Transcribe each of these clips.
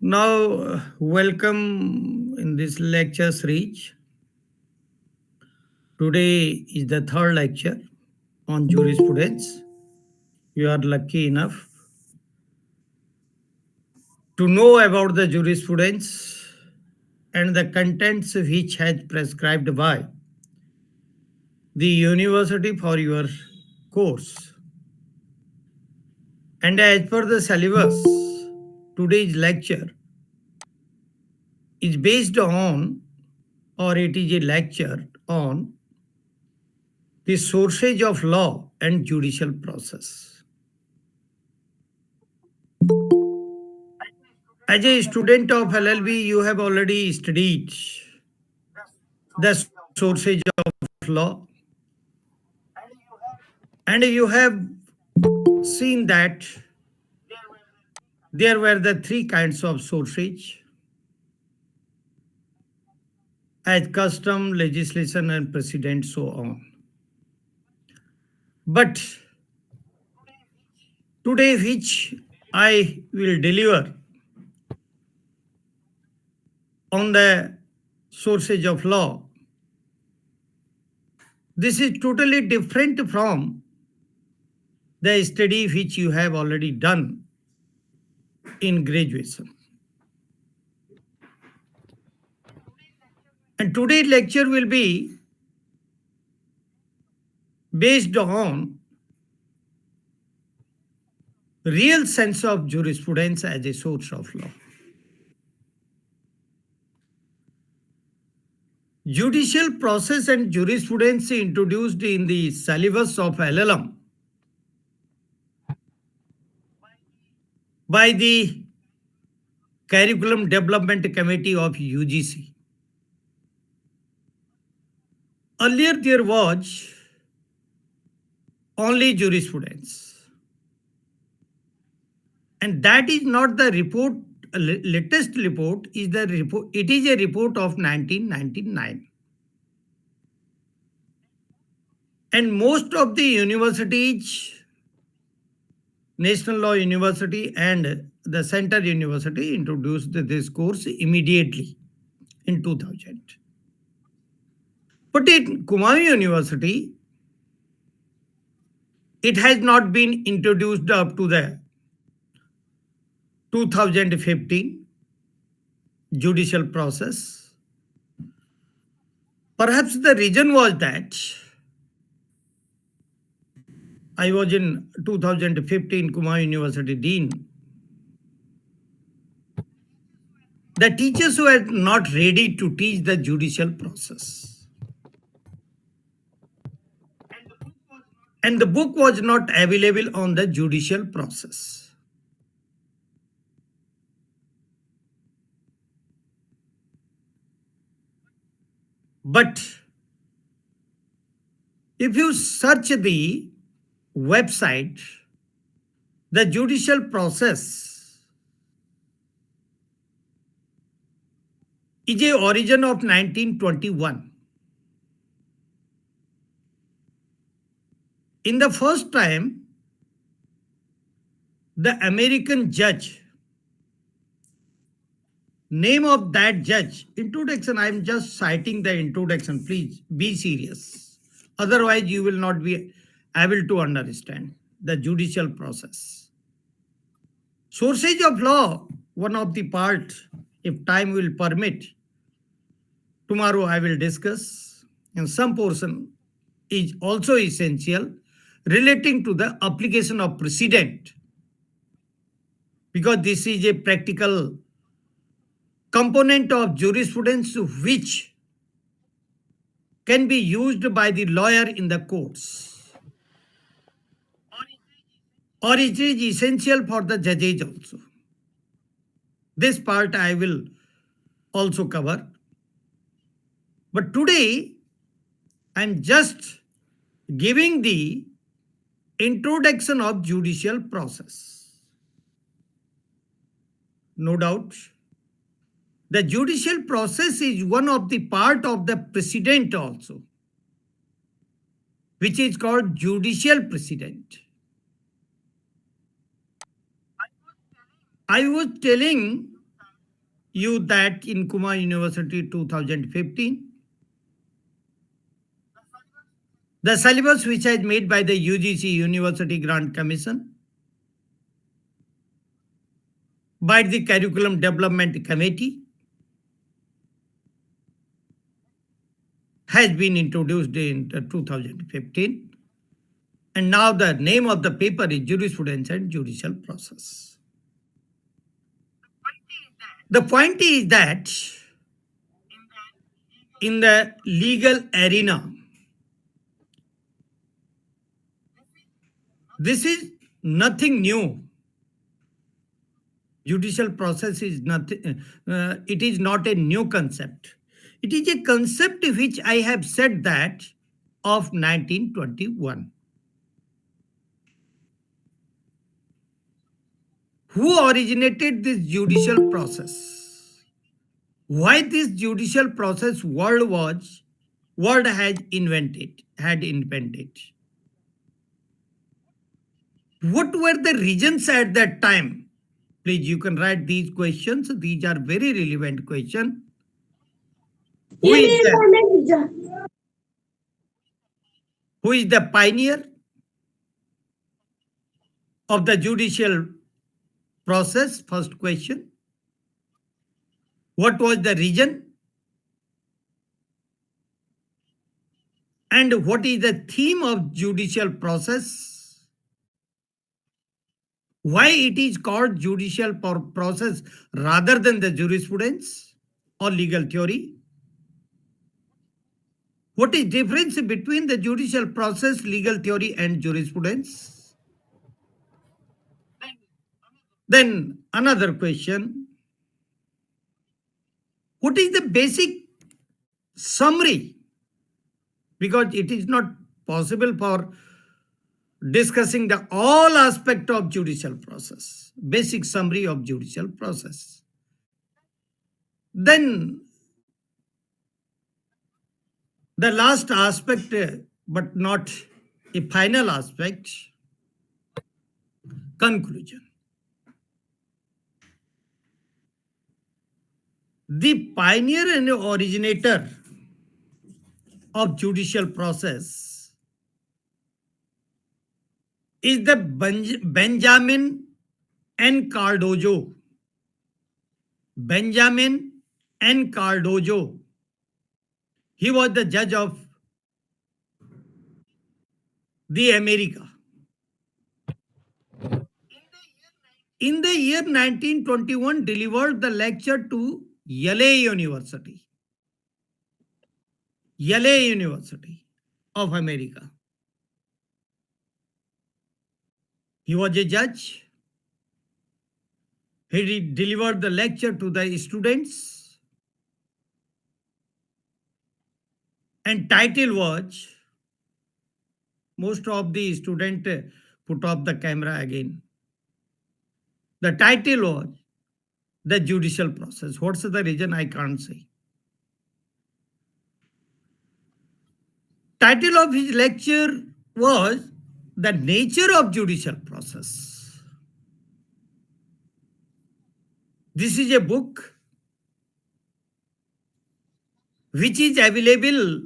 Now, welcome in this lecture series. Today is the third lecture on jurisprudence. You are lucky enough to know about the jurisprudence and the contents which has prescribed by the university for your course. And as per the syllabus, today's lecture is based on, or it is a lecture on, the sources of law and judicial process. As a student of LLB, you have already studied the sources of law, and you have seen that there were the three kinds of sources as custom, legislation, and precedent, so on. But today, which I will deliver on the sources of law, this is totally different from the study which you have already done in graduation. And today's lecture will be based on real sense of jurisprudence as a source of law. Judicial process and jurisprudence introduced in the syllabus of LLM by the Curriculum Development Committee of UGC. Earlier there was only jurisprudence, and that is not the report. Latest report is the report. It is a report of 1999, and most of the universities, National Law University and the Center University, introduced this course immediately in 2000. But in Kumaon University, it has not been introduced up to the 2015 judicial process. Perhaps the reason was that I was in 2015 Kumaon University Dean. The teachers were not ready to teach the judicial process. And the book was not available on the judicial process. But if you search the website, the judicial process is a origin of 1921. In the first time, the American judge, name of that judge, introduction, I am just citing the introduction, please be serious. Otherwise, you will not be able to understand the judicial process. Sources of law, one of the part, if time will permit, tomorrow I will discuss, and some portion is also essential relating to the application of precedent, because this is a practical component of jurisprudence which can be used by the lawyer in the courts, or it is essential for the judges also. This part I will also cover. But today I am just giving the introduction of judicial process. No doubt, the judicial process is one of the part of the precedent also, which is called judicial precedent. I was telling you that in Kumar University 2015. The syllabus which is made by the UGC University Grant Commission by the Curriculum Development Committee has been introduced in 2015. And now the name of the paper is Jurisprudence and Judicial Process. The point is that in the legal arena, this is nothing new. Judicial process is nothing, it is not a new concept. It is a concept which I have said that of 1921. Who originated this judicial process? Why this judicial process world had invented? What were the reasons at that time? Please, you can write these questions. These are very relevant questions. Who is the pioneer of the judicial process? First question. What was the reason? And what is the theme of judicial process? Why it is called judicial process rather than the jurisprudence or legal theory? What is difference between the judicial process, legal theory and jurisprudence? Then another question. What is the basic summary? Because it is not possible for discussing the all aspect of judicial process. Basic summary of judicial process. Then the last aspect, but not a final aspect, conclusion. The pioneer and originator of judicial process is the Benjamin N. Cardozo. Benjamin N. Cardozo. He was the judge of the America. In the year 1921, delivered the lecture to Yale University. Yale University of America. He was a judge. He delivered the lecture to the students. And title was, most of the students put off the camera again. The title was The Judicial Process. What's the reason I can't say? Title of his lecture was The Nature of Judicial Process. This is a book which is available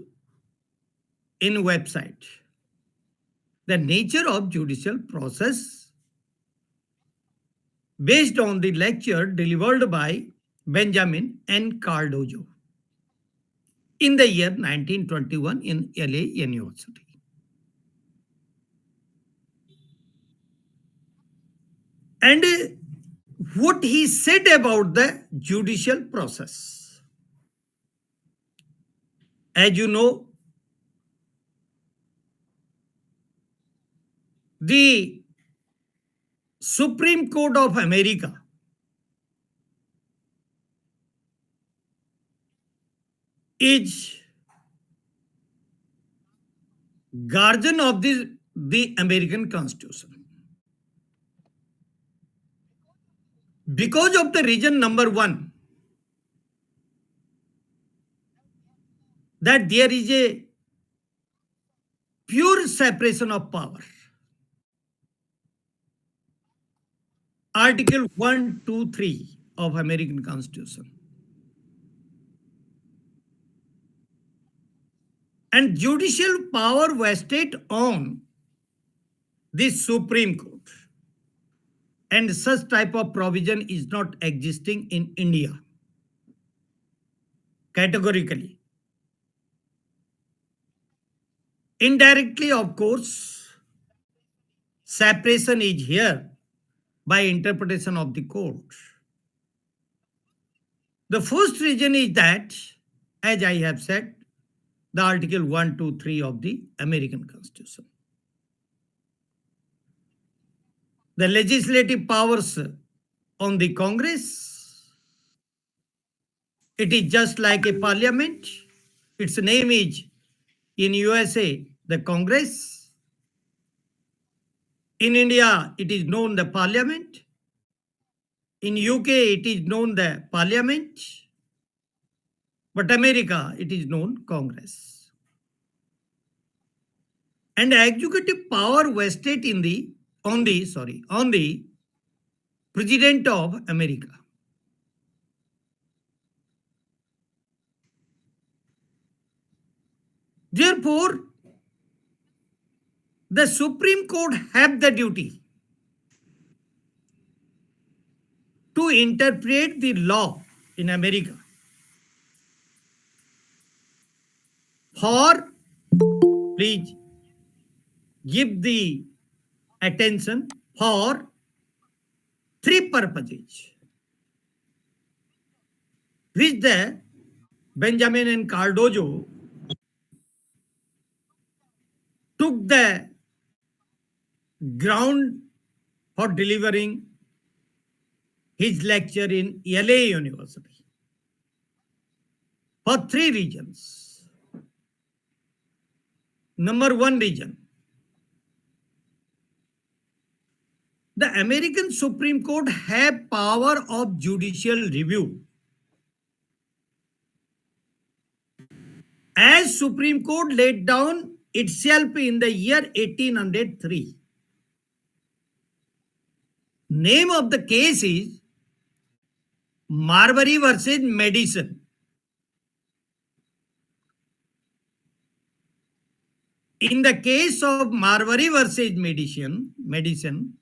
in website. The Nature of Judicial Process, based on the lecture delivered by Benjamin N. Cardozo in the year 1921 in Yale University. And what he said about the judicial process. As you know, the Supreme Court of America is guardian of the American Constitution. Because of the reason number one, that there is a pure separation of power. Article 1, 2, 3 of American Constitution. and judicial power vested on the Supreme Court. And such type of provision is not existing in India categorically. Indirectly, of course, separation is here by interpretation of the court. The first reason is that, as I have said, the Article 1, 2, 3 of the American Constitution. The legislative powers on the Congress, it is just like a parliament. Its name is, in USA, the Congress. In India, it is known the parliament. In UK, it is known the parliament. But America, it is known Congress. And executive power vested on the President of America. Therefore, the Supreme Court have the duty to interpret the law in America for, please give the attention, for three purposes, which the Benjamin and Cardozo took the ground for delivering his lecture in LA University for three reasons. Number one reason, the American Supreme Court have power of judicial review. As Supreme Court laid down itself in the year 1803. Name of the case is Marbury versus Madison. In the case of Marbury versus Madison,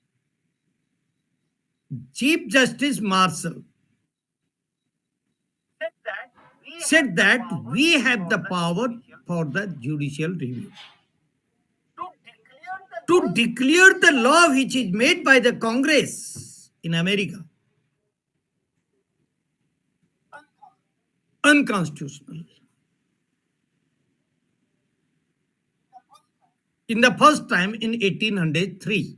Chief Justice Marshall said that we have the power for the judicial review to declare the law which is made by the Congress in America unconstitutional. In the first time in 1803.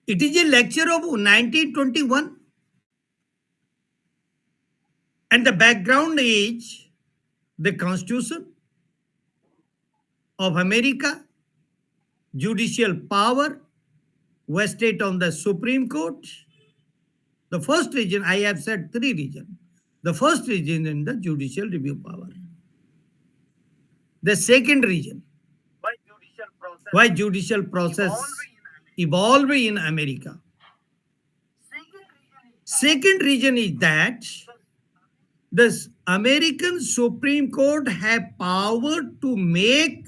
It is a lecture of 1921. And the background is the Constitution of America, judicial power vested on the Supreme Court. The first reason, I have said three reasons. The first reason in the judicial review power. The second reason, why judicial process evolved in America. Second reason is that the American Supreme Court have power to make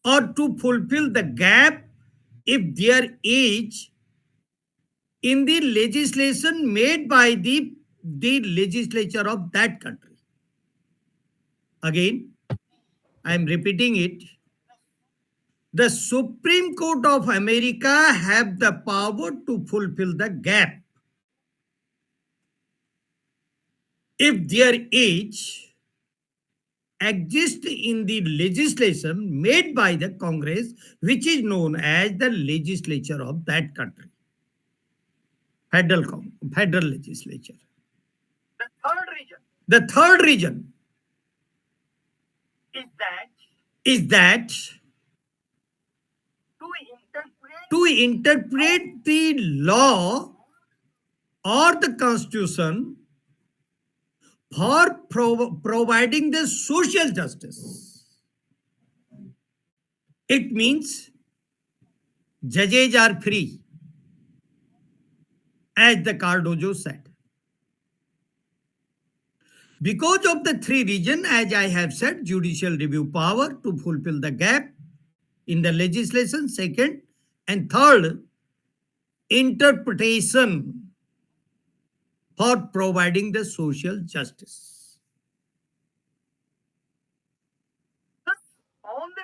or to fulfill the gap if there is in the legislation made by the legislature of that country. Again, I am repeating it. The Supreme Court of America have the power to fulfill the gap if there is exist in the legislation made by the Congress, which is known as the legislature of that country, federal legislature. The third reason is that to interpret the law or the Constitution for providing the social justice. It means judges are free, as the Cardozo said. Because of the three reasons, as I have said, judicial review power to fulfill the gap in the legislation, second, and third, interpretation for providing the social justice.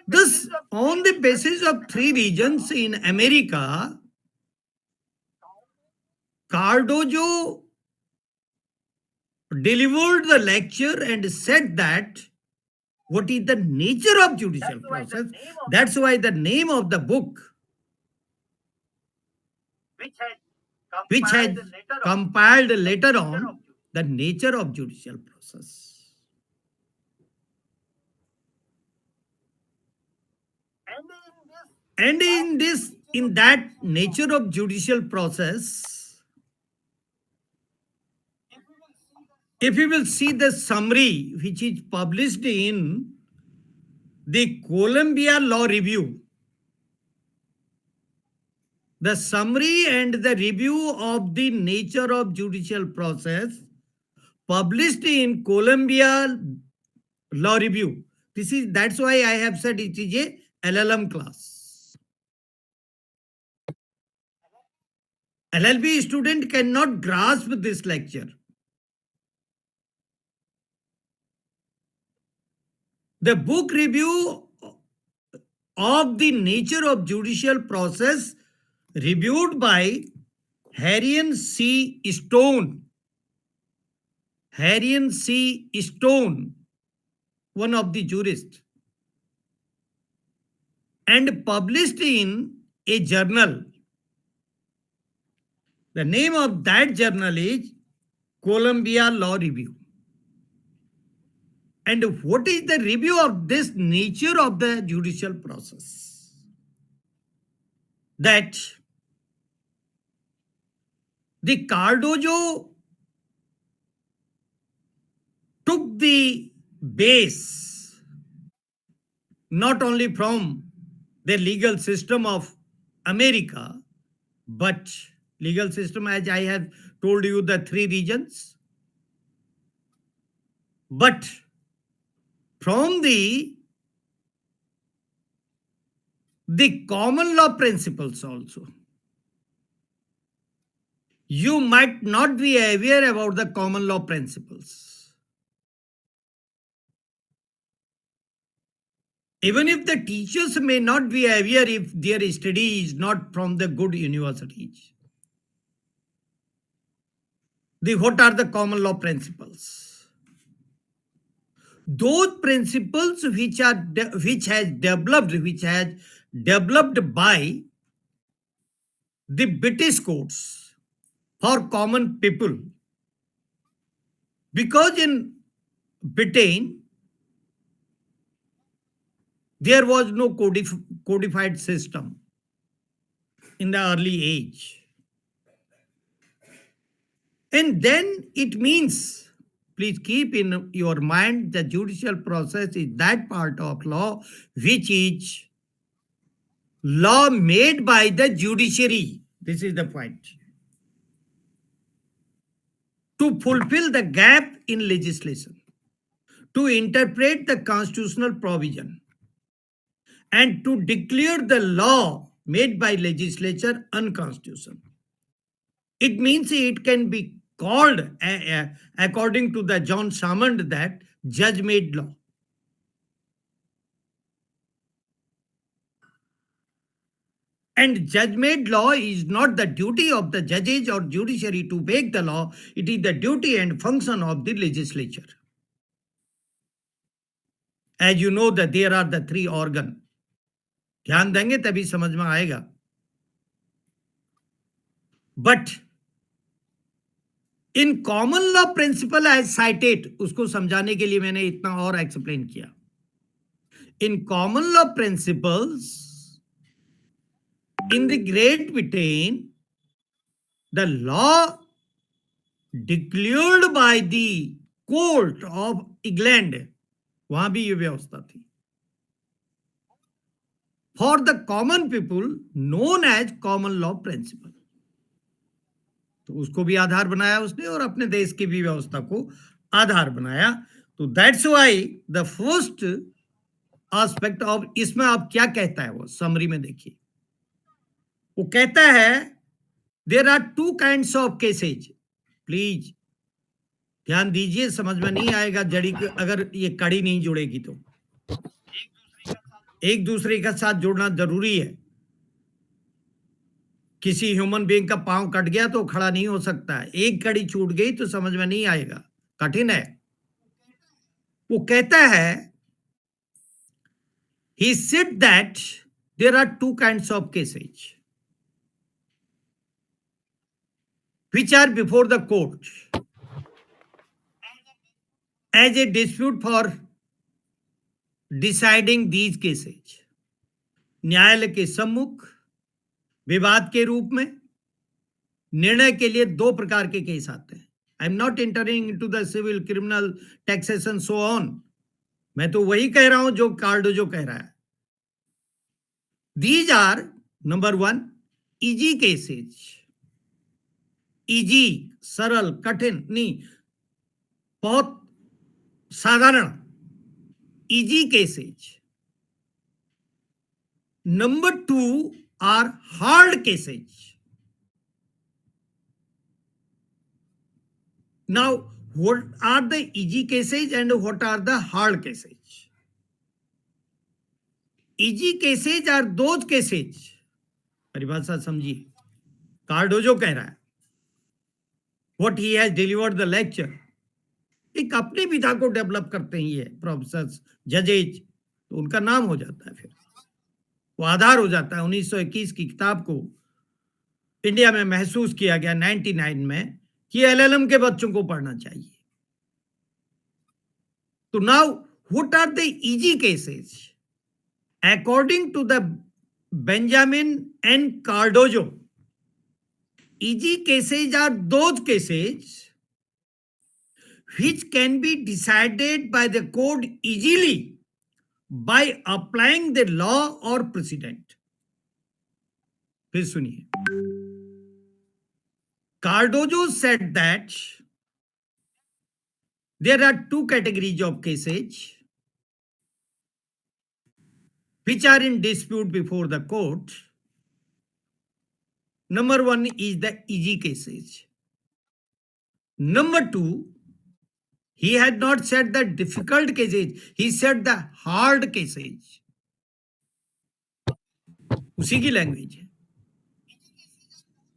Thus, on the basis of three regions in America, Cardozo delivered the lecture and said that what is the nature of judicial process. That's why the name of the book, which has compiled later on, the nature of judicial process. And in that nature of judicial process, if you will see the summary which is published in the Columbia Law Review, the summary and the review of the nature of judicial process published in Columbia Law Review. That's why I have said it is a LLM class. LLB student cannot grasp this lecture. The book review of the nature of judicial process reviewed by Harriet C. Stone. Harriet C. Stone, one of the jurists, and published in a journal. The name of that journal is Columbia Law Review. And what is the review of this nature of the judicial process? That the Cardozo took the base not only from the legal system of America, but legal system, as I have told you, the three regions, but from the common law principles also. You might not be aware about the common law principles. Even if the teachers may not be aware if their study is not from the good universities. What are the common law principles? Those principles which has developed by the British courts for common people. Because in Britain, there was no codified system in the early age. And then it means, please keep in your mind, the judicial process is that part of law which is law made by the judiciary. This is the point. To fulfill the gap in legislation, to interpret the constitutional provision, and to declare the law made by legislature unconstitutional. It means it can be called, according to the John Salmond, that judge-made law. And judge-made law is not the duty of the judges or judiciary to make the law. It is the duty and function of the legislature. As you know that there are the three organs. ध्यान देंगे तभी समझ में आएगा. But in common law principle as cited, उसको समझाने के लिए मैंने इतना और एक्सप्लेन किया. In common law principles, in the Great Britain, the law declared by the court of England, वहां भी ये व्यवस्था थी, for the common people known as common law principle. तो उसको भी आधार बनाया उसने और अपने देश की भी व्यवस्था को आधार बनाया। तो that's why the first aspect of, इसमें आप क्या कहता है वो समरी में देखिए, वो कहता है there are two kinds of cases. Please ध्यान दीजिए, समझ में नहीं आएगा जड़ी अगर ये कड़ी नहीं जुड़ेगी तो। एक दूसरे के साथ जुड़ना जरूरी है। किसी ह्यूमन बीइंग का पांव कट गया तो खड़ा नहीं हो सकता है, एक कड़ी छूट गई तो समझ में नहीं आएगा, कठिन है। वो कहता है he said that there are two kinds of cases which are before the court as a dispute for deciding these cases। न्यायालय के सम्मुख विवाद के रूप में निर्णय के लिए दो प्रकार के केस आते हैं। I am not entering into the civil, criminal, taxation, so on. मैं तो वही कह रहा हूं जो कार्डोजो कह रहा है। These are number one easy cases. Easy सरल, कठिन नहीं, बहुत साधारण, easy cases. Number two are hard cases. Now, what are the easy cases and what are the hard cases? Easy cases are those cases, परिभाषा समझिए, Cardozo कह रहा है, what he has delivered the lecture, एक अपनी विधा को develop करते हैं ये प्रोफेसर, जजेज, तो उनका नाम हो जाता है, फिर वो आधार हो जाता है। 1921 की किताब को इंडिया में महसूस किया गया 99 में कि एलएलएम के बच्चों को पढ़ना चाहिए। तो now what are the easy cases according to the Benjamin and Cardozo? Easy cases are those cases which can be decided by the court easily by applying the law or precedent। फिर सुनिए, Cardozo said that there are two categories of cases which are in dispute before the court। Number one is the easy cases. Number two, he had not said the difficult cases, he said the hard cases। उसी की language है।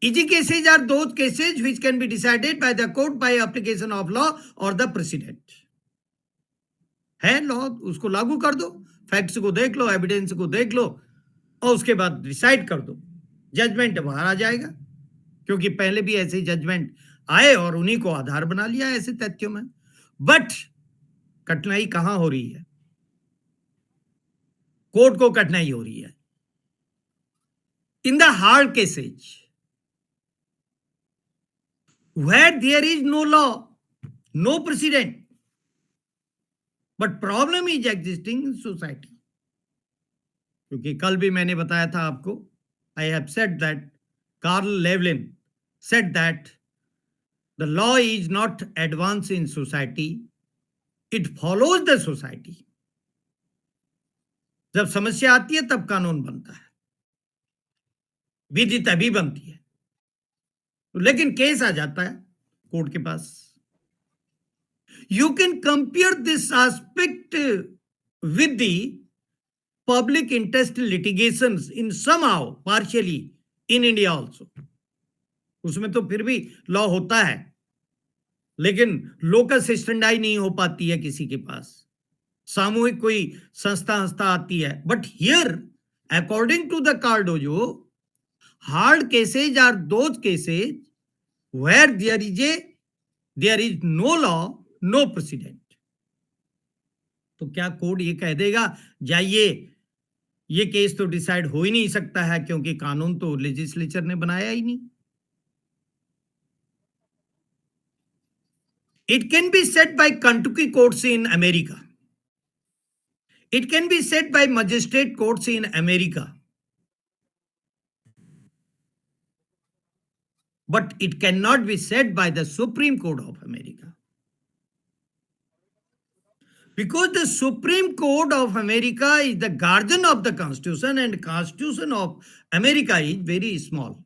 Easy cases are those cases which can be decided by the court by application of law or the precedent। है law, उसको लागू कर दो, facts को देख लो, एविडेंस को देख लो और उसके बाद डिसाइड कर दो, जजमेंट बाहर आ जाएगा। क्योंकि पहले भी ऐसे जजमेंट आए और उन्हीं को आधार बना लिया ऐसे तथ्यों में। बट कठिनाई कहां हो रही है? कोर्ट को कठिनाई हो रही है in the hard cases where there is no law, no precedent, but problem is existing in society। क्योंकि कल भी मैंने बताया था आपको, I have said that Carl Levlin said that the law is not advanced in society, it follows the society। जब समस्या आती है तब कानून बनता है, विधि तभी बनती है। लेकिन केस आ जाता है कोर्ट के पास। You can compare this aspect with the public interest litigations in somehow partially in India also. उसमें तो फिर भी लॉ होता है, लेकिन लोकस स्टैंडाई नहीं हो पाती है किसी के पास, सामूहिक कोई संस्था आती है। But here according to the Cardozo, hard cases are those cases where there is no law, no precedent। तो क्या कोर्ट ये कह देगा जाइए ये केस तो डिसाइड हो ही नहीं सकता है क्योंकि कानून तो लेजिस्लेचर ने बनाया ही नहीं? It can be set by Kentucky courts in America, it can be set by magistrate courts in America, but it cannot be said by the Supreme Court of America। Because the Supreme Court of America is the guardian of the Constitution, and Constitution of America is very small,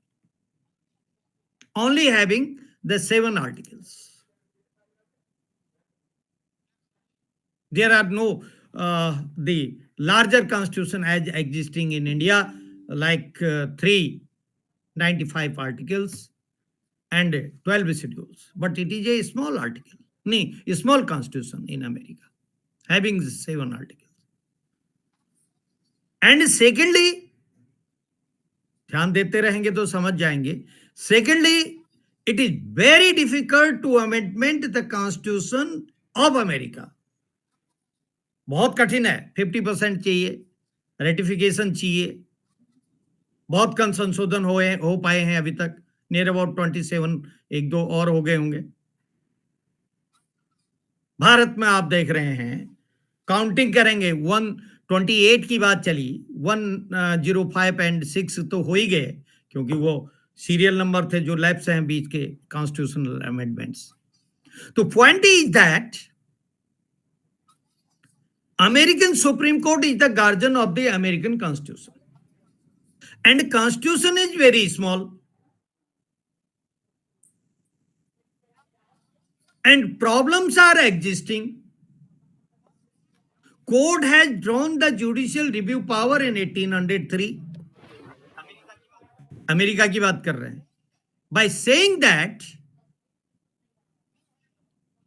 only having the 7 articles. There are no the larger constitution as existing in India, like 395 articles and 12 schedules. But it is a small article, a small constitution in America, having 7 articles. And secondly, ध्यान देते रहेंगे तो समझ जाएंगे. Secondly, it is very difficult to amendment the Constitution of America. बहुत कठिन है. 50% चाहिए, रेटिफिकेशन चाहिए. बहुत कम संशोधन हो पाए हैं अभी तक. नियर अबाउट 27, एक दो और हो गए होंगे. भारत में आप देख रहे हैं, काउंटिंग करेंगे 128 की बात चली, 105 एंड 6 तो हो ही गए, क्योंकि वो सीरियल नंबर थे जो लैप्स हैं बीच के कॉन्स्टिट्यूशनल अमेंडमेंट्स. तो point is that American Supreme Court is the guardian of the American Constitution. And Constitution is very small. And problems are existing. Court has drawn the judicial review power in 1803. America की बात कर रहे हैं. By saying that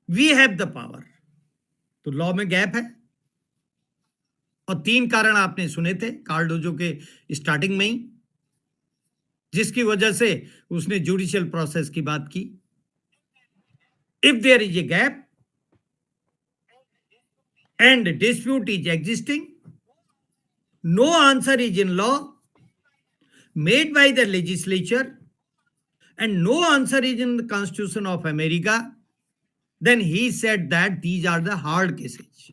we have the power. तो law में gap है. और 3 कारण आपने सुने थे कार्डोजो के स्टार्टिंग में ही, जिसकी वजह से उसने जुडिशियल प्रोसेस की बात की. If there is a gap and dispute is existing, no answer is in law made by the legislature and no answer is in the constitution of America, then he said that these are the hard cases.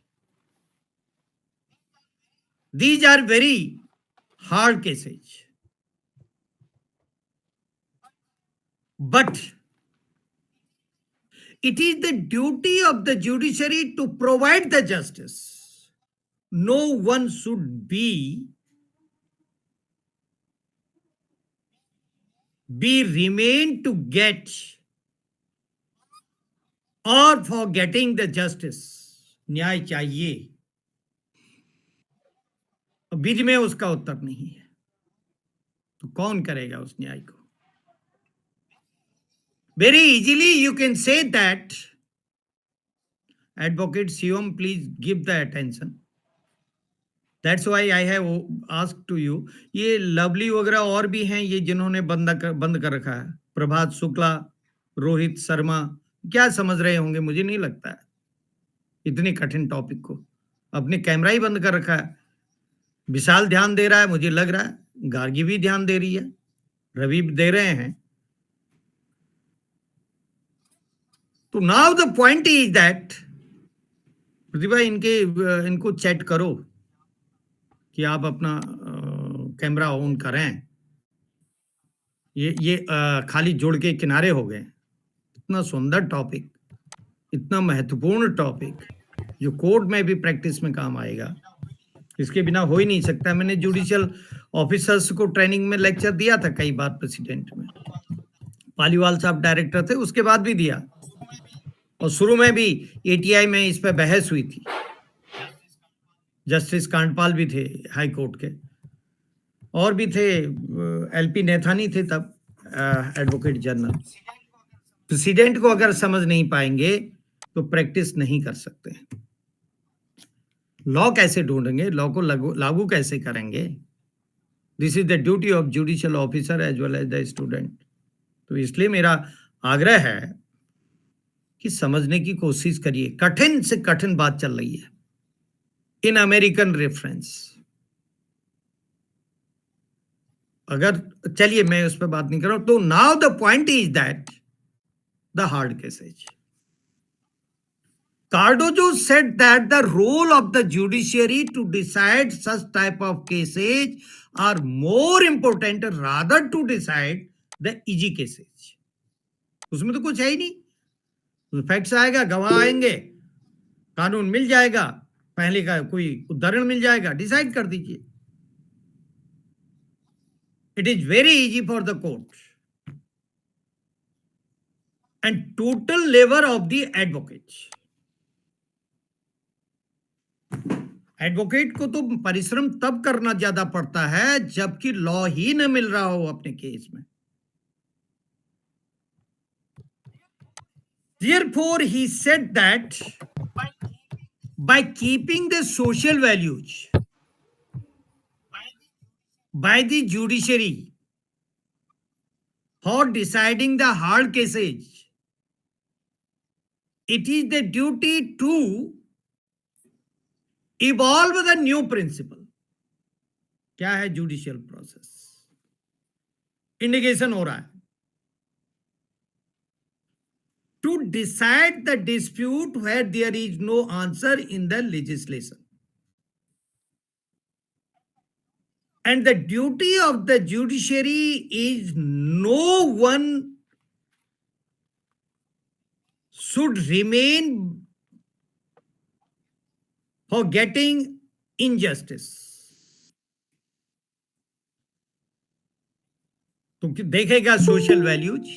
These are very hard cases. But it is the duty of the judiciary to provide the justice. No one should be remained to get or for getting the justice. न्याय चाहिए. विध में उसका उत्तर नहीं है, तो कौन करेगा उस न्याय को? Very easily you can say that. Advocate Shivam, please give the attention. That's why I have asked to you. ये लवली वगैरह और भी हैं ये जिन्होंने बंद कर रखा है. प्रभात शुक्ला, रोहित शर्मा, क्या समझ रहे होंगे? मुझे नहीं लगता है इतनी कठिन टॉपिक को. अपने कैमरा ही बंद कर रखा है. विशाल ध्यान दे रहा है, मुझे लग रहा है. गार्गी भी ध्यान दे रही है, रवि भी दे रहे हैं. तो now the point is that, Pratibha इनको चैट करो कि आप अपना कैमरा ऑन करें. ये खाली जोड़ के किनारे हो गए. इतना सुंदर टॉपिक, इतना महत्वपूर्ण टॉपिक जो कोर्ट में भी प्रैक्टिस में काम आएगा, इसके बिना हो ही नहीं सकता. मैंने जुडिशियल ऑफिसर्स को ट्रेनिंग में लेक्चर दिया था कई बार. प्रेसिडेंट में पालीवाल साहब डायरेक्टर थे, उसके बाद भी दिया, और शुरू में भी एटीआई में इस पे बहस हुई थी. जस्टिस कांडपाल भी थे हाई कोर्ट के, और भी थे, एलपी नेथानी थे तब एडवोकेट जनरल. प्रेसिडेंट को अगर समझ नहीं पाएंगे तो प्रैक्टिस नहीं कर सकते. लॉ कैसे ढूंढेंगे, लॉ को लागू कैसे करेंगे? This is the duty of judicial officer as well as the student. तो इसलिए मेरा आग्रह है कि समझने की कोशिश करिए. कठिन से कठिन बात चल रही है इन अमेरिकन रेफरेंस. अगर चलिए मैं उस पर बात नहीं कर रहा हूं. तो now the point is that the hard cases. Cardozo said that the role of the judiciary to decide such type of cases are more important rather to decide the easy cases. उसमें तो कुछ है ही नहीं. Facts आएगा, गवाह आएंगे, कानून मिल जाएगा, पहले का कोई उदाहरण मिल जाएगा, डिसाइड कर दीजिए. It is very easy for the court. And total labor of the advocate. Advocate को तो परिश्रम तब करना ज्यादा पड़ता है जबकि लॉ ही न मिल रहा हो अपने केस में. Therefore, he said that by keeping the social values by the judiciary for deciding the hard cases, it is the duty to evolve the new principle. क्या है जुडिशियल प्रोसेस? इंडिकेशन हो रहा है. To decide the dispute where there is no answer in the legislation. And the duty of the judiciary is no one should remain for getting injustice. तो देखेगा social values.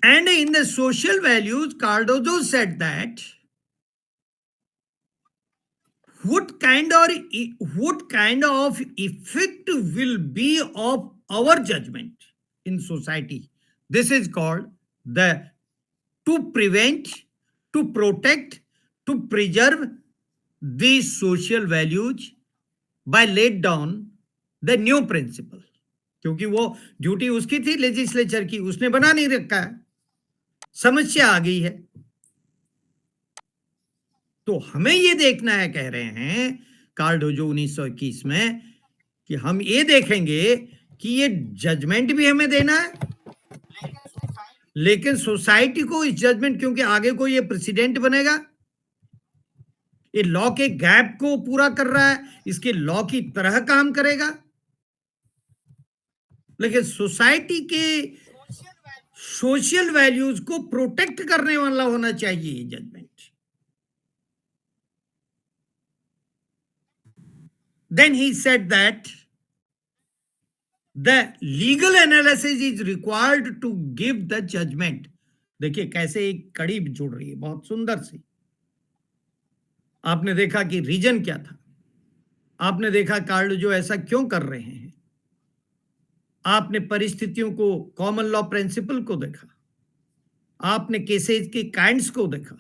And in the social values, Cardozo said that what kind of effect will be of our judgment in society. This is called the to prevent, to protect, to preserve these social values by laid down the new principle. क्योंकि वो duty उसकी थी legislature की, उसने बना नहीं रखा है, समस्या आ गई है. तो हमें ये देखना है, कह रहे हैं कार्डोजो 1921 में, कि हम ये देखेंगे कि ये जजमेंट भी हमें देना है, लेकिन सोसाइटी को इस जजमेंट, क्योंकि आगे को ये प्रेसिडेंट बनेगा, ये लॉ के गैप को पूरा कर रहा है, इसके लॉ की तरह काम करेगा, लेकिन सोसाइटी के सोशल वैल्यूज को प्रोटेक्ट करने वाला होना चाहिए ये judgement. Then he said that the legal analysis is required to give the judgment. देखिए कैसे एक कड़ी जुड़ रही है, बहुत सुंदर सी. आपने देखा कि रीजन क्या था, आपने देखा कार्डोजो ऐसा क्यों कर रहे हैं, आपने परिस्थितियों को, कॉमन लॉ प्रिंसिपल को देखा, आपने केसेस के काइंड्स को देखा,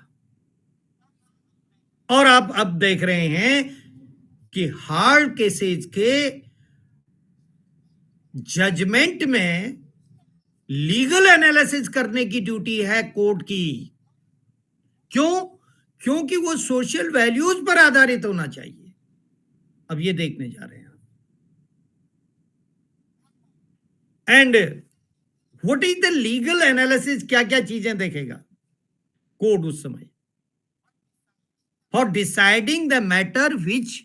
और आप अब देख रहे हैं कि हार्ड केसेस के जजमेंट में लीगल एनालिसिस करने की ड्यूटी है कोर्ट की. क्यों? क्योंकि वो सोशल वैल्यूज पर आधारित होना चाहिए. अब ये देखने जा रहे हैं. And what is the legal analysis, क्या क्या चीजें देखेगा कोर्ट उस समय, for deciding the matter which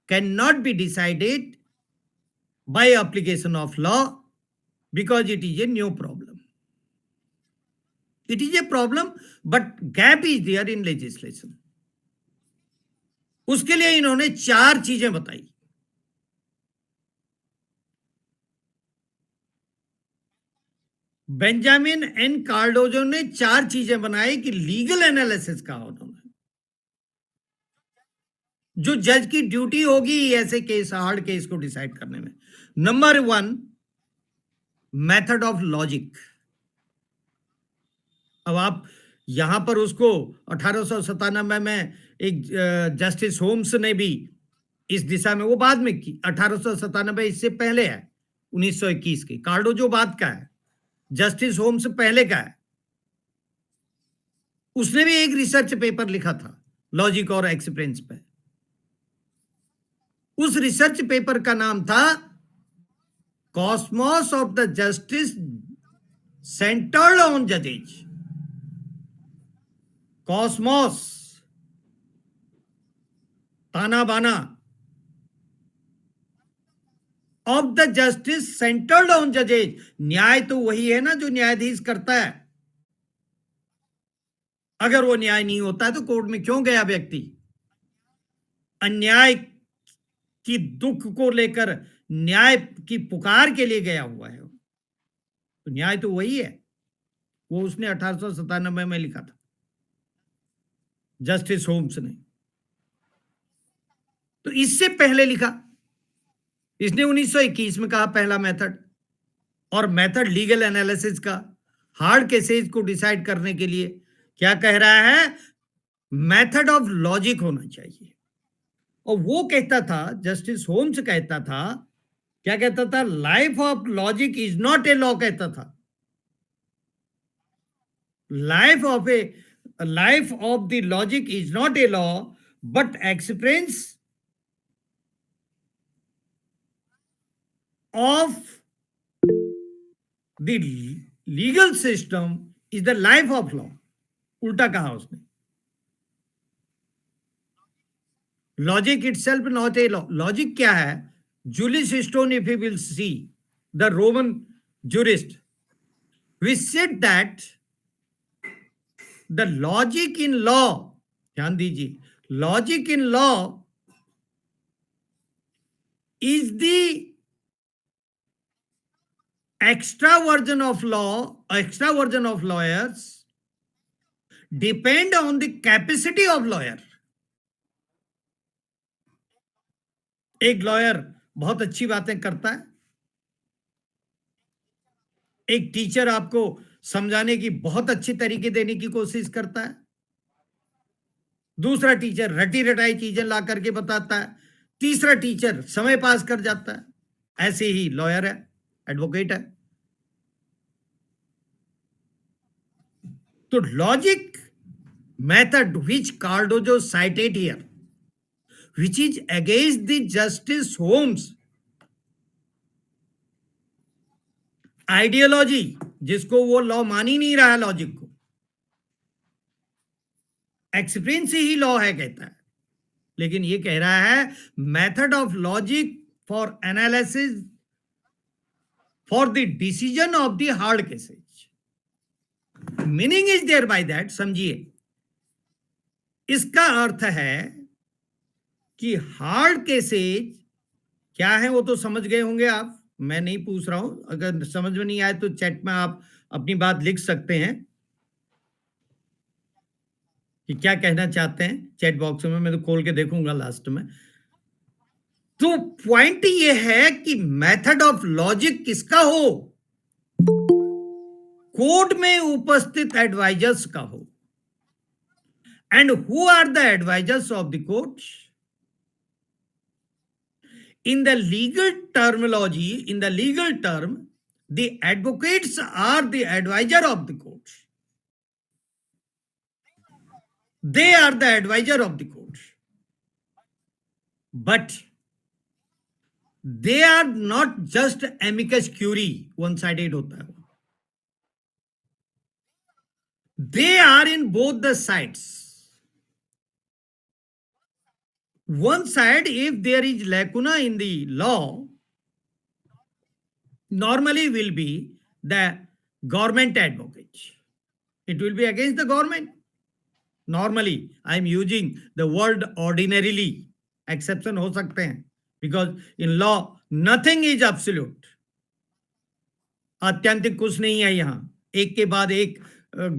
can not be decided by application of law because it is a new problem. It is a problem, but gap is there in legislation. उसके लिए इन्होंने 4 चीजें बताई. बेंजामिन एन कार्डोजो ने 4 चीजें बनाई कि legal analysis का उन्होंने, जो जज की ड्यूटी होगी ऐसे केस, हार्ड केस को डिसाइड करने में. Number 1, method of logic. अब आप यहां पर उसको 1897 में एक जस्टिस होम्स ने भी इस दिशा में, वो बाद में की, 1897 इससे पहले है 1921 की. कार्डोजो बाद का है, जस्टिस होम्स पहले का है. उसने भी एक रिसर्च पेपर लिखा था लॉजिक और एक्सपीरियंस पे. उस रिसर्च पेपर का नाम था cosmos of the justice centred on जजेज. कॉस्मोस, ताना बाना, of the justice centred on जजेज. न्याय तो वही है ना जो न्यायाधीश करता है. अगर वो न्याय नहीं होता है तो कोर्ट में क्यों गया व्यक्ति? अन्याय की दुख को लेकर न्याय की पुकार के लिए गया हुआ है, तो न्याय तो वही है, वो उसने 1897 में लिखा था, जस्टिस होम्स ने। तो इससे पहले लिखा, इसने 1921 में कहा पहला मेथड, और मेथड लीगल एनालिसिस का, हार्ड केसेस को डिसाइड करने के लिए क्या कह रहा है, मेथड ऑफ लॉजिक होना चाहिए। और वो कहता था, जस्टिस होम्स कहता था, क्या कहता था, life of logic is not a law, कहता था। Life of the logic is not a law but experience of the legal system is the life of law. उल्टा कहा उसने, logic itself not a law. Logic क्या है? Julius stone, if you will see the Roman jurist, we said that the logic in law, ध्यान दीजिए, logic in law is the extra version of lawyers depend on the capacity of lawyer. एक lawyer बहुत अच्छी बातें करता है, एक teacher आपको समझाने की बहुत अच्छी तरीके देने की कोशिश करता है, दूसरा टीचर रटी रटाई चीजें ला करके बताता है, तीसरा टीचर समय पास कर जाता है। ऐसे ही लॉयर है, एडवोकेट है। तो logic method which Cardozo cited here, which is against the Justice Holmes ideology, जिसको वो लॉ मान ही नहीं रहा है, लॉजिक को एक्सपीरियंस ही लॉ है कहता है, लेकिन ये कह रहा है method of logic for analysis for the decision of the hard cases. Meaning is there by that, समझिए, इसका अर्थ है कि हार्ड केसेज क्या है वो तो समझ गए होंगे आप, मैं नहीं पूछ रहा हूं, अगर समझ में नहीं आए तो चैट में आप अपनी बात लिख सकते हैं कि क्या कहना चाहते हैं, चैट बॉक्स में मैं तो खोल के देखूंगा लास्ट में। तो पॉइंट ये है कि मेथड ऑफ लॉजिक किसका हो, कोर्ट में उपस्थित एडवाइजर्स का हो। And who are the advisers of the court? In the legal terminology, in the legal term, the advocates are the advisor of the court. They are the advisor of the court. But they are not just amicus curiae, one-sided होता है। They are in both the sides. One side, if there is lacuna in the law, normally will be the government advocate. It will be against the government. Normally, I am using the word ordinarily. Exception हो सकते हैं, because in law nothing is absolute. आत्यंतिक कुछ नहीं है यहाँ, एक के बाद एक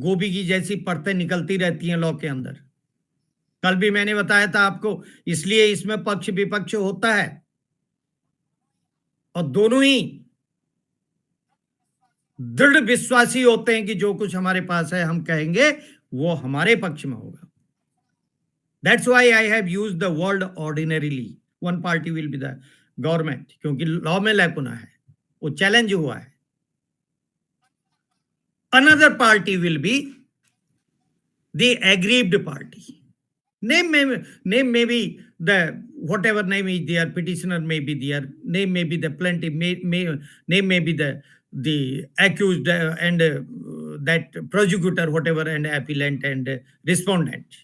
गोभी की जैसी परतें निकलती रहती हैं लॉ के अंदर। कल भी मैंने बताया था आपको, इसलिए इसमें पक्ष विपक्ष होता है और दोनों ही दृढ़ विश्वासी होते हैं कि जो कुछ हमारे पास है हम कहेंगे वो हमारे पक्ष में होगा। That's why I have used the word ordinarily. One party will be the government, क्योंकि लॉ में लैकुना है, वो चैलेंज हुआ है। Another party will be the aggrieved party. Name may be the whatever name is there, petitioner may be there, name may be the plaintiff, name may be the accused and that prosecutor, whatever, and appellant and respondent.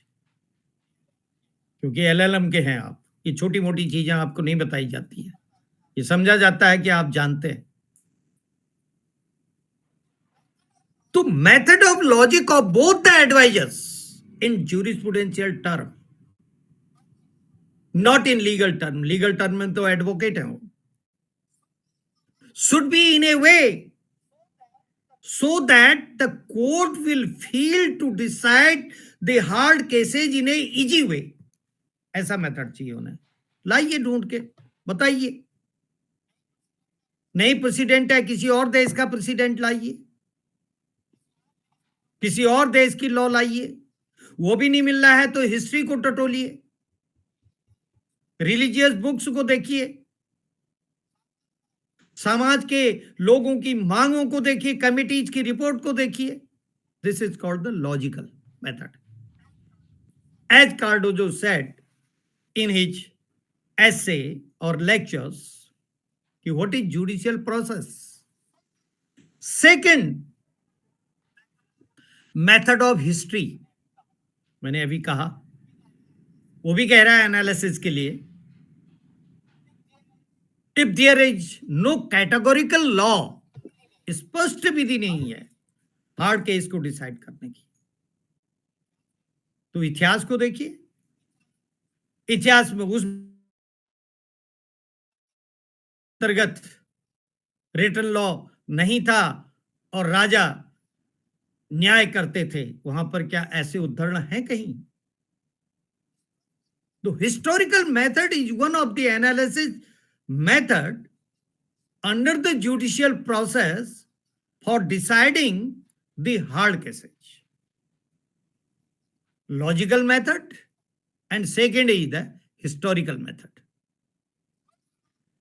क्योंकि LLM के हैं आप, ये छोटी मोटी चीजें आपको नहीं बताई जाती है, ये समझा जाता है कि आप जानते हैं। तो method of logic of both the advisers in jurisprudential term not in legal term में तो एडवोकेट है वो. Should be in a way so that the court will feel to decide the hard cases in a easy way. ऐसा method चाहिए उन्हें. लाइए ढूंढ के बताइए. नहीं प्रेसिडेंट है, किसी और देश का प्रेसिडेंट लाइए, किसी और देश की लॉ लाइए. वो भी नहीं मिल रहा है तो हिस्ट्री को टटोलिए, रिलीजियस बुक्स को देखिए, समाज के लोगों की मांगों को देखिए, कमिटीज की रिपोर्ट को देखिए. This is called the logical method. As Cardozo said in his essay or lectures कि what is judicial process. Second method of history, मैंने अभी कहा, वो भी कह रहा है एनालिसिस के लिए. If there is no categorical law, स्पष्ट विधि नहीं है हार्ड केस को डिसाइड करने की, तो इतिहास को देखिए. इतिहास में उस अंतर्गत रिटन लॉ नहीं था और राजा न्याय करते थे, वहां पर क्या ऐसे उदाहरण हैं कहीं? तो historical method is one of the analysis method under the judicial process for deciding the hard cases. Logical method and second is the historical method,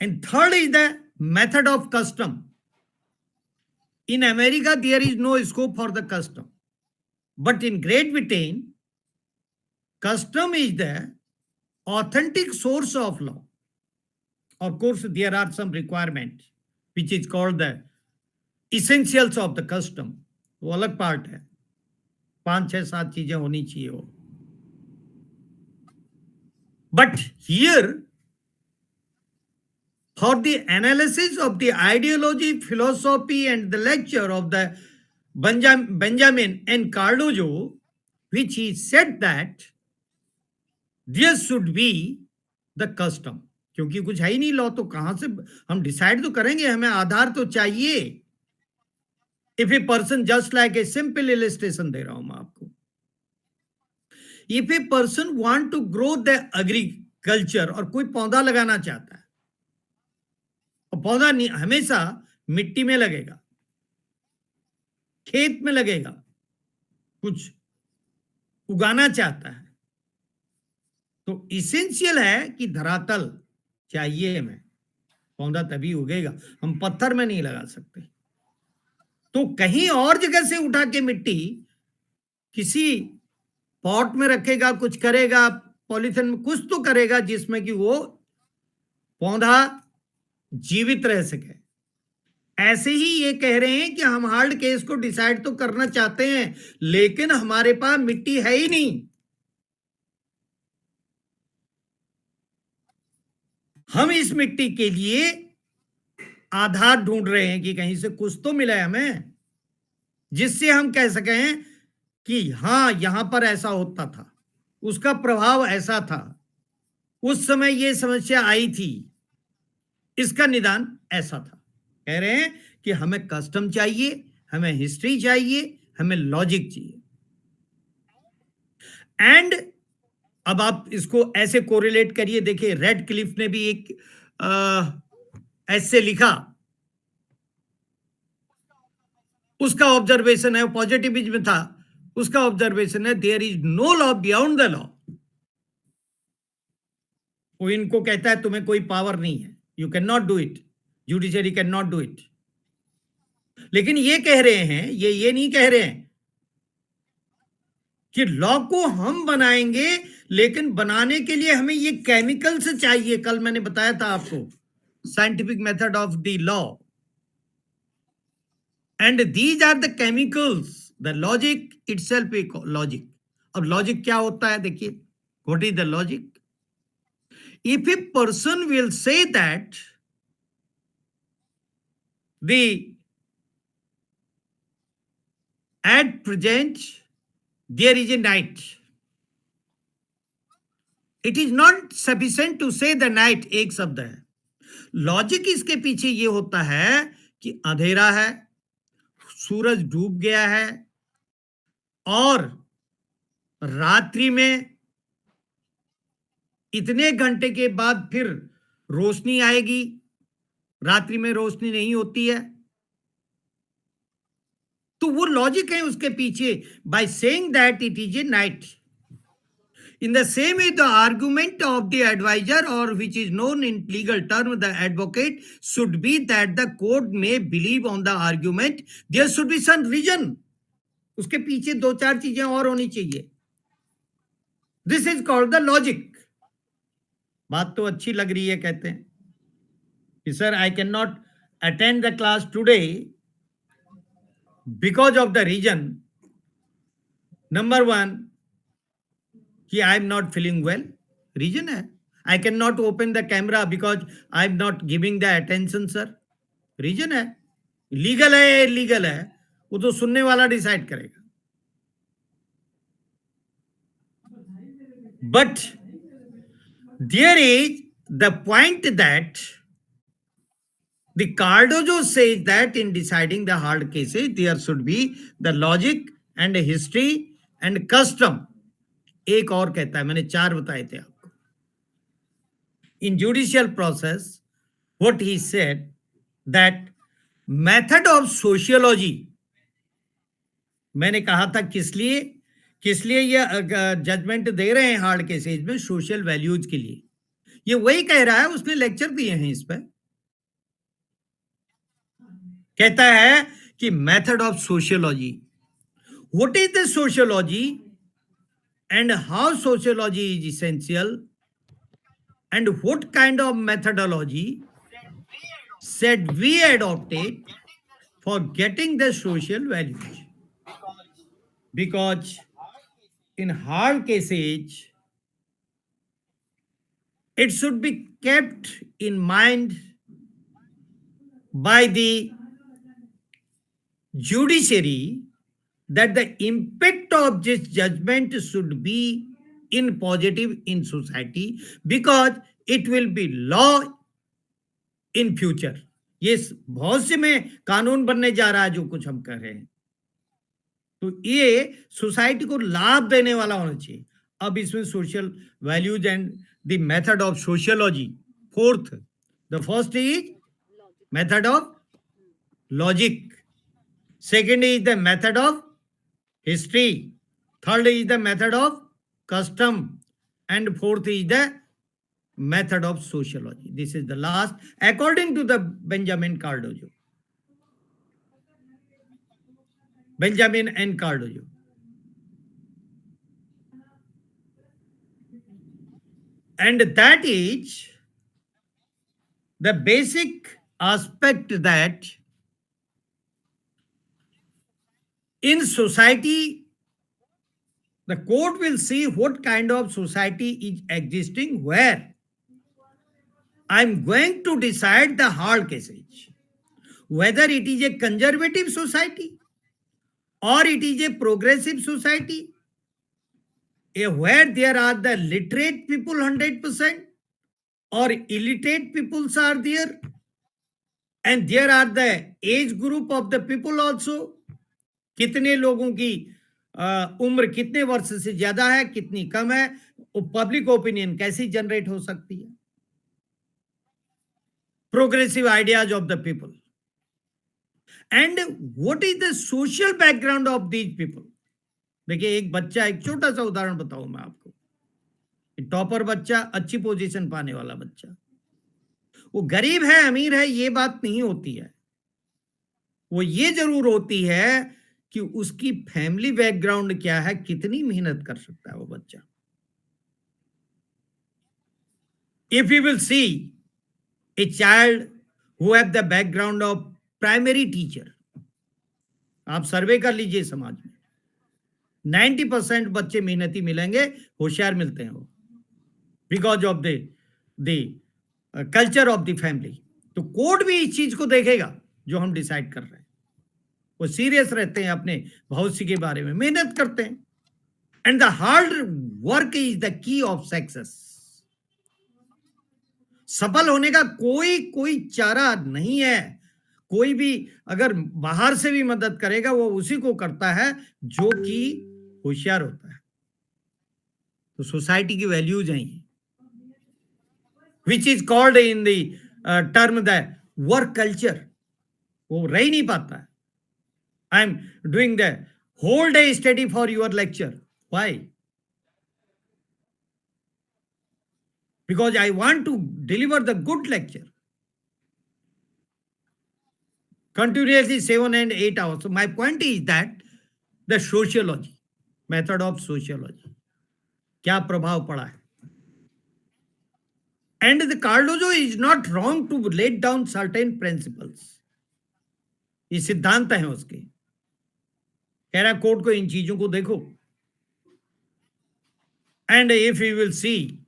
and third is the method of custom. In America there is no scope for the custom, but in Great Britain custom is the authentic source of law. Of course there are some requirements which is called the essentials of the custom. वो अलग part है, 5 6 7 चीजें होनी चाहिए वो. But here, for the analysis of the ideology, philosophy, and the lecture of the Benjamin N. Cardozo, which he said that there should be the custom. क्योंकि कुछ है ही नहीं लॉ, तो कहां से हम डिसाइड तो करेंगे? हमें आधार तो चाहिए. If a person just like a simple illustration दे रहा हूं मैं आपको. If a person want to grow the agriculture, और कोई पौधा लगाना चाहता है, और पौधा हमेशा मिट्टी में लगेगा, खेत में लगेगा, कुछ उगाना चाहता है, तो इसेंशियल है कि धरातल चाहिए हमें, पौधा तभी उगेगा. हम पत्थर में नहीं लगा सकते. तो कहीं और जगह से उठा के मिट्टी किसी पॉट में रखेगा, कुछ करेगा, पॉलीथिन में कुछ तो करेगा जिसमें कि वो पौधा जीवित रह सके. ऐसे ही ये कह रहे हैं कि हम हार्ड केस को डिसाइड तो करना चाहते हैं, लेकिन हमारे पास मिट्टी है ही नहीं. हम इस मिट्टी के लिए आधार ढूंढ रहे हैं कि कहीं से कुछ तो मिला है हमें, जिससे हम कह सकें कि हां यहां पर ऐसा होता था, उसका प्रभाव ऐसा था, उस समय ये समस्या आई थी, इसका निदान ऐसा था. कह रहे हैं कि हमें कस्टम चाहिए, हमें हिस्ट्री चाहिए, हमें लॉजिक चाहिए. एंड अब आप इसको ऐसे कोरिलेट करिए. देखिए रेड क्लिफ ने भी एक ऐसे लिखा, उसका ऑब्जर्वेशन है, पॉजिटिविज्म में था, उसका ऑब्जर्वेशन है there is no law beyond the law. वो इनको कहता है तुम्हें कोई पावर नहीं है, you can not do it, judiciary can not do it. लेकिन ये कह रहे हैं, ये नहीं कह रहे हैं कि लॉ को हम बनाएंगे, लेकिन बनाने के लिए हमें ये केमिकल्स चाहिए. कल मैंने बताया था आपको scientific method of the law, and these are the chemicals. The logic itself a logic. अब लॉजिक क्या होता है? देखिए what is the logic. If a person will say that the at present there is a night, it is not sufficient to say the night, एक शब्द है। Logic इसके पीछे ये होता है कि अंधेरा है, सूरज डूब गया है, और रात्रि में इतने घंटे के बाद फिर रोशनी आएगी, रात्रि में रोशनी नहीं होती है। तो वो लॉजिक है उसके पीछे, by saying that it is a night. In the same way, the argument of the advisor, or which is known in legal term, the advocate, should be that the court may believe on the argument. There should be some reason. उसके पीछे दो चार चीजें और होनी चाहिए। This is called the logic. बात तो अच्छी लग रही है, कहते हैं कि sir I cannot attend the class today because of the reason. Number one, कि I am not feeling well, reason है। I can not open the camera because I am not giving the attention, sir, reason है। Legal है, illegal है, वो तो सुनने वाला decide करेगा। But there is the point that the Cardozo says that in deciding the hard cases there should be the logic and history and custom. एक और कहता है, मैंने चार बताए थे आपको। इन judicial process what he said that method of sociology, मैंने कहा था किस लिए ये जजमेंट दे रहे हैं हार्ड केसेस में, सोशल वैल्यूज के लिए। ये वही कह रहा है, उसने लेक्चर दिए हैं इस पर। कहता है कि method of sociology, what is the sociology and how sociology is essential, and what kind of methodology should we adopted for getting the social values. Because in hard cases it should be kept in mind by the judiciary that the impact of this judgment should be in positive in society because it will be law in future. ये भविष्य में कानून बनने जा रहा है जो कुछ हम कर रहे हैं, तो ये सोसाइटी को लाभ देने वाला होना चाहिए। अब इसमें social values and the method of sociology, fourth, the first is method of logic, second is the method of history, third is the method of custom, and fourth is the method of sociology. This is the last according to the Benjamin Cardozo, Benjamin N. Cardozo. And that is the basic aspect that in society, the court will see what kind of society is existing where I'm going to decide the hard cases, whether it is a conservative society or it is a progressive society, where there are the literate people 100% or illiterate peoples are there, and there are the age group of the people also, कितने लोगों की उम्र कितने वर्ष से ज्यादा है, कितनी कम है, पब्लिक ओपिनियन कैसी जनरेट हो सकती है, progressive ideas of the people, and what is the social background of these people. देखिए, एक बच्चा, एक छोटा सा उदाहरण बताऊं मैं आपको, टॉपर बच्चा, अच्छी पोजीशन पाने वाला बच्चा, वो गरीब है अमीर है ये बात नहीं होती है, वो ये जरूर होती है कि उसकी फैमिली बैकग्राउंड क्या है, कितनी मेहनत कर सकता है वो बच्चा। If you will see a child who have the background of primary teacher, आप सर्वे कर लीजिए समाज में, 90% बच्चे मेहनती मिलेंगे, होशियार मिलते हैं वो, because of the culture of the family. तो कोर्ट भी इस चीज को देखेगा जो हम डिसाइड कर रहे हैं, वो सीरियस रहते हैं अपने भविष्य के बारे में, मेहनत करते हैं, and the hard work is the key of success. सफल होने का कोई चारा नहीं है। कोई भी अगर बाहर से भी मदद करेगा वो उसी को करता है जो कि होशियार होता है। तो सोसाइटी की वैल्यूज हैं ये, which is called in the term the work culture. वो रह ही नहीं पाता है। I am doing the whole day study for your lecture, why? Because I want to deliver the good lecture continuously 7 and 8 hours. So my point is that the sociology, method of sociology, क्या प्रभाव पड़ा है? And the Cardozo is not wrong to lay down certain principles. ये सिद्धांत है उसके, कह रहा कोर्ट को इन चीजों को देखो. And if you will see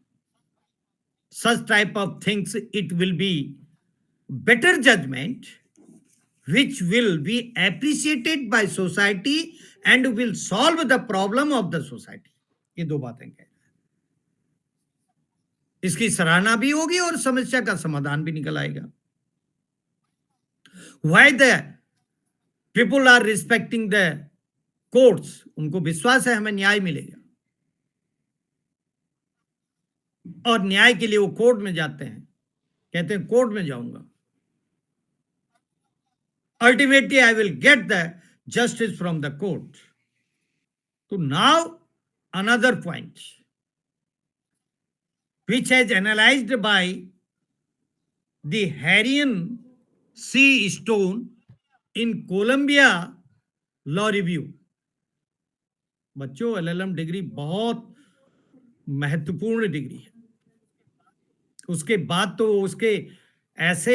such type of things, it will be better judgment which will be appreciated by society and will solve the problem of the society. ये दो बातें कह रहे हैं. इसकी सराहना भी होगी और समस्या का समाधान भी निकल आएगा. Why the people are respecting the courts? उनको विश्वास है हमें न्याय मिलेगा और न्याय के लिए वो कोर्ट में जाते हैं, कहते हैं कोर्ट में जाऊंगा, ultimately I will get the justice from the court. So now another point which is analyzed by the Harrion C. Stone in Columbia Law Review. बच्चों LLM डिग्री बहुत महत्वपूर्ण डिग्री है. उसके बाद तो उसके ऐसे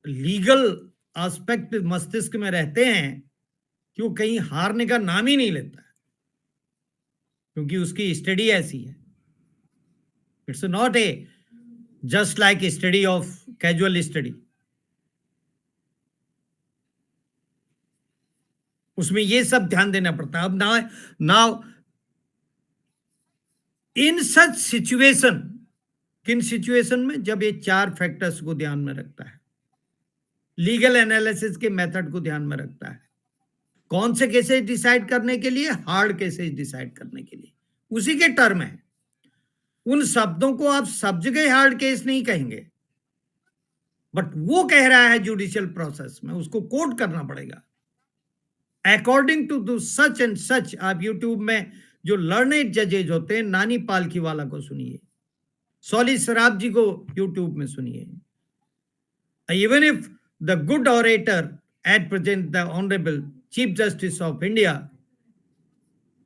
लीगल एस्पेक्ट मस्तिष्क में रहते हैं कि वो कहीं हारने का नाम ही नहीं लेता है, क्योंकि उसकी स्टडी ऐसी है. It's not a just like study of casual study. उसमें ये सब ध्यान देना पड़ता है. अब नाउ इन सच सिचुएशन, किन सिचुएशन में? जब ये चार फैक्टर्स को ध्यान में रखता है, लीगल एनालिसिस के मेथड को ध्यान में रखता है, कौन से केसेस डिसाइड करने के लिए, हार्ड केसेस डिसाइड करने के लिए, उसी के टर्म है. उन शब्दों को आप सब जगह हार्ड केस नहीं कहेंगे, बट वो कह रहा है जुडिशियल प्रोसेस में, उसको कोट करना पड़ेगा according to such and such. आप यूट्यूब में जो लर्नेड जजेज होते हैं, नानी पालखीवाला को सुनिए, सॉली सराब जी को यूट्यूब में सुनिए. Even if the good orator at present the honourable chief justice of India,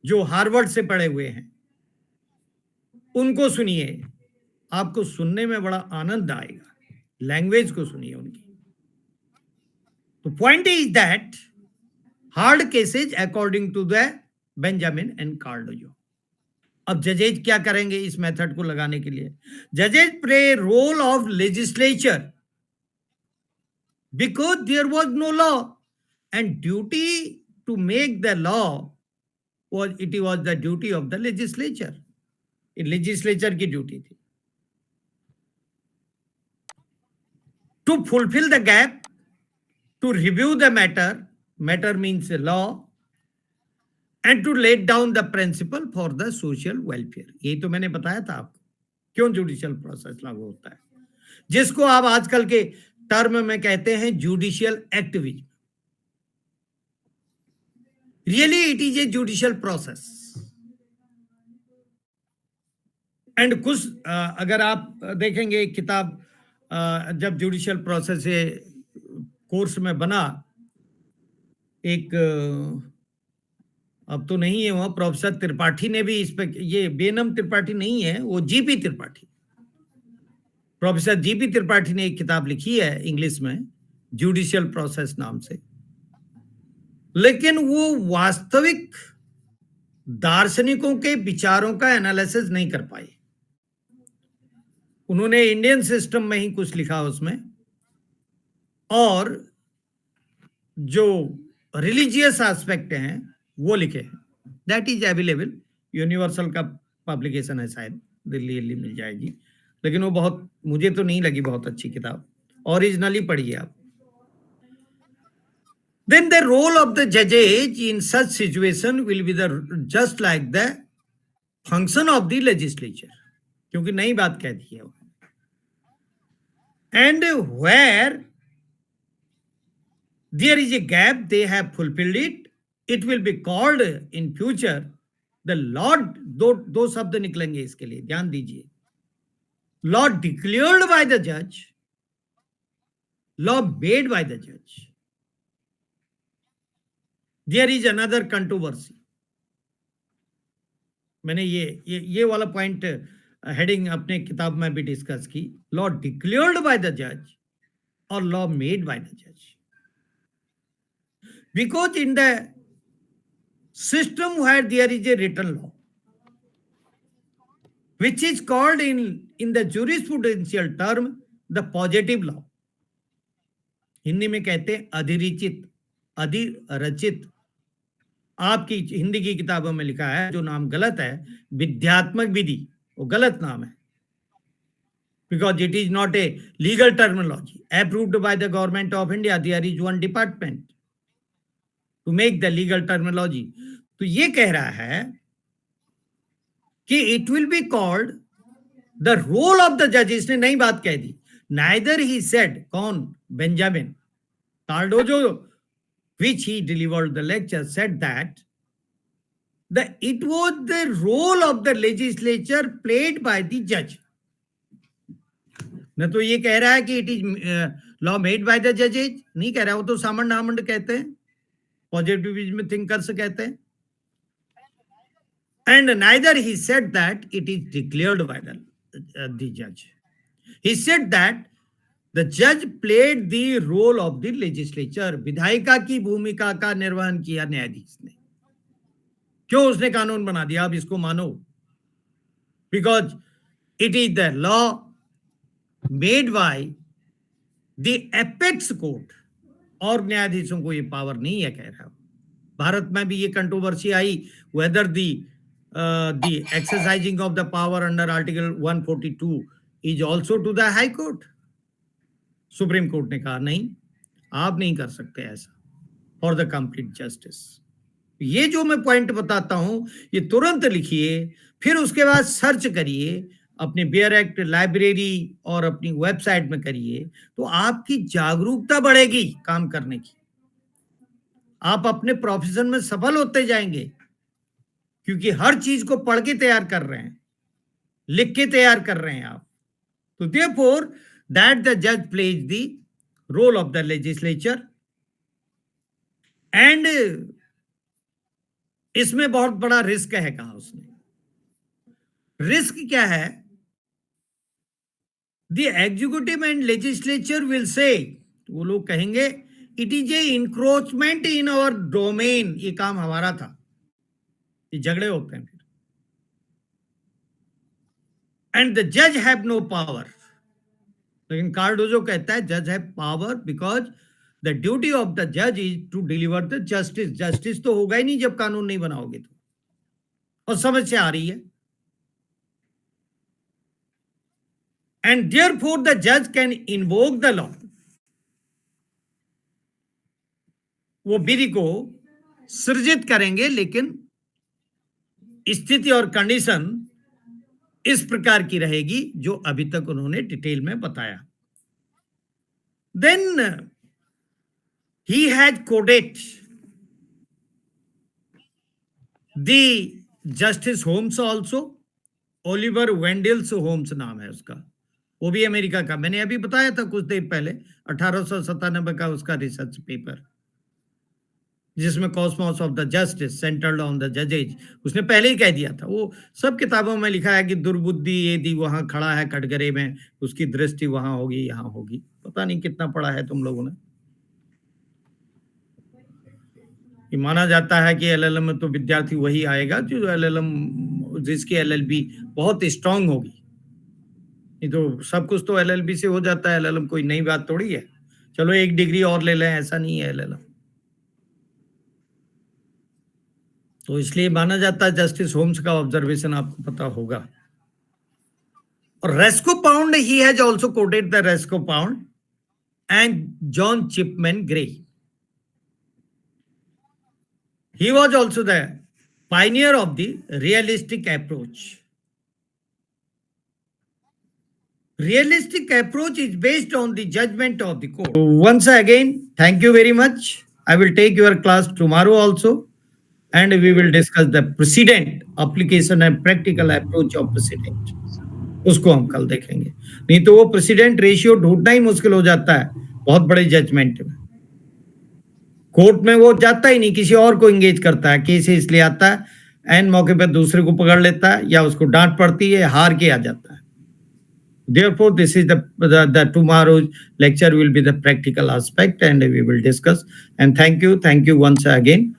जो हार्वर्ड से पढ़े हुए हैं, उनको सुनिए. आपको सुनने में बड़ा आनंद आएगा. लैंग्वेज को सुनिए उनकी. तो point is that hard cases according to the Benjamin and Cardozo. अब जजेज क्या करेंगे इस मेथड को लगाने के लिए? जजेज play role of legislature because there was no law and duty to make the law was it was the duty of the legislature. ये legislature की ड्यूटी थी to fulfill the gap, to review the matter means law, and to lay down the principle for the social welfare. यही तो मैंने बताया था आपको क्यों जुडिशियल प्रोसेस लागू होता है, जिसको आप आजकल के टर्म में कहते हैं judicial activism. Really, it is a judicial process. And कुछ अगर आप देखेंगे किताब, जब जुडिशियल प्रोसेस से कोर्स में बना, एक अब तो नहीं है, वहाँ प्रोफेसर त्रिपाठी ने भी इस पे, ये बेनम त्रिपाठी नहीं है, वो GP Tripathi, professor GP Tripathi ने एक किताब लिखी है इंग्लिश में, जुडिशियल प्रोसेस नाम से. लेकिन वो वास्तविक दार्शनिकों के विचारों का एनालिसिस नहीं कर पाए. उन्होंने इंडियन सिस्टम में ही कुछ लिखा उसमें, और जो रिलीजियस एस्पेक्ट हैं वो लिखे हैं. दैट इज अवेलेबल, यूनिवर्सल का पब्लिकेशन है, शायद दिल्ली मिल जाएगी. लेकिन वो बहुत, मुझे तो नहीं लगी बहुत अच्छी किताब, ओरिजिनली पढ़िए आप। Then the role of the judges in such situation will be the just like the function of the legislature, क्योंकि नई बात कह दी है। And where there is a gap, they have fulfilled it, it will be called in future the Lord, दो शब्द निकलेंगे इसके लिए, ध्यान दीजिए। Law declared by the judge, law made by the judge. There is another controversy. मैंने ये वाला पॉइंट हेडिंग अपने किताब में भी डिस्कस की, लॉ डिक्लेयर्ड बाय द जज और लॉ मेड बाय द जज, because in the system where there is a written law which is called in the jurisprudential term the positive law, Hindi में कहते हैं अधिरचित, अधिरचित। आपकी हिंदी की किताबों में लिखा है, जो नाम गलत है, विध्यात्मक विधि, वो गलत नाम है, because it is not a legal terminology approved by the government of India. There is one department to make the legal terminology. तो ये कह रहा है कि it will be called the role of the judge. इसने नई बात कह दी। Neither he said, कौन? Benjamin Cardozo, which he delivered the lecture, said that it was the role of the legislature played by the judge. न तो ये कह रहा है कि it is law made by the जजेज, नहीं कह रहा, वो तो सामंड आमंड कहते हैं, पॉजिटिविज्म थिंकर्स कहते हैं। And neither he said that it is declared by the जज, ही सेड दैट द जज played the role of the legislature, विधायिका की भूमिका का निर्वहन किया न्यायाधीश ने। क्यों उसने कानून बना दिया? आप इसको मानो, because it is the law made by the apex court, और न्यायाधीशों को ये पावर नहीं है, कह रहा हूं। भारत में भी ये कंट्रोवर्सी आई, whether the exercising of the power under article 142 is also to the high court. Supreme court ने कहा नहीं, आप नहीं कर सकते ऐसा फॉर द कंप्लीट जस्टिस। ये जो मैं पॉइंट बताता हूं, ये तुरंत लिखिए, फिर उसके बाद सर्च करिए, अपने बेयर एक्ट लाइब्रेरी और अपनी वेबसाइट में करिए, तो आपकी जागरूकता बढ़ेगी काम करने की। आप अपने प्रोफेशन में सफल होते जाएंगे, क्योंकि हर चीज को पढ़ के तैयार कर रहे हैं, लिख के तैयार कर रहे हैं आप। तो therefore that the judge plays the role of the legislature, and इसमें बहुत बड़ा रिस्क है, कहा उसने। रिस्क क्या है? The executive and legislature will say, वो लोग कहेंगे it is a encroachment in our domain, ये काम हमारा था। ये झगड़े होते हैं फिर। And the judge have no power, लेकिन कार्डोजो कहता है जज है power, because the duty of the जज is to deliver the justice. Justice तो होगा ही नहीं जब कानून नहीं बनाओगे तो, और समझ से आ रही है। एंड देयरफॉर द जज कैन इन्वोक द लॉ, वो विधि को सृजित करेंगे, लेकिन स्थिति और कंडीशन इस प्रकार की रहेगी जो अभी तक उन्होंने डिटेल में बताया। Then he has coded the justice Holmes also, Oliver Wendell's Holmes नाम है उसका, वो भी अमेरिका का। मैंने अभी बताया था कुछ देर पहले, 1897 का उसका रिसर्च पेपर, जिसमें cosmos of the justice centred on the जजेज, उसने पहले ही कह दिया था। वो सब किताबों में लिखा है कि दुर्बुद्धि यदि वहां खड़ा है कटघरे में, उसकी दृष्टि वहां होगी, यहां होगी। पता नहीं कितना पढ़ा है तुम लोगों ने। ये माना जाता है कि एलएलएम में तो विद्यार्थी वही आएगा जो एलएलएम, जिसकी एलएलबी बहुत स्ट्रांग होगी। ये तो सब कुछ तो एलएलबी से हो जाता है, एलएलएम कोई नई बात थोड़ी है। चलो एक डिग्री और ले लें, ऐसा नहीं है एलएलएम। तो इसलिए माना जाता है, जस्टिस होम्स का ऑब्जर्वेशन आपको पता होगा। Resco Pound, he has also quoted the Resco Pound and John Chipman Gray. He was also the pioneer of the realistic approach. Realistic approach is based on the judgment of the court. Once again, thank you very much. I will take your class tomorrow also, and we will discuss the precedent application and practical approach of precedent. उसको हम कल देखेंगे. नहीं तो वो president ratio ढूंढना ही मुश्किल हो जाता है बहुत बड़े जजमेंट में. कोर्ट में वो जाता ही नहीं, किसी और को एंगेज करता है, केस इसलिए आता है एंड मौके पर दूसरे को पकड़ लेता है या उसको डांट पड़ती है, हार के आ जाता है. Therefore, this is the tomorrow's lecture will be the practical aspect and we will discuss. And thank you once again.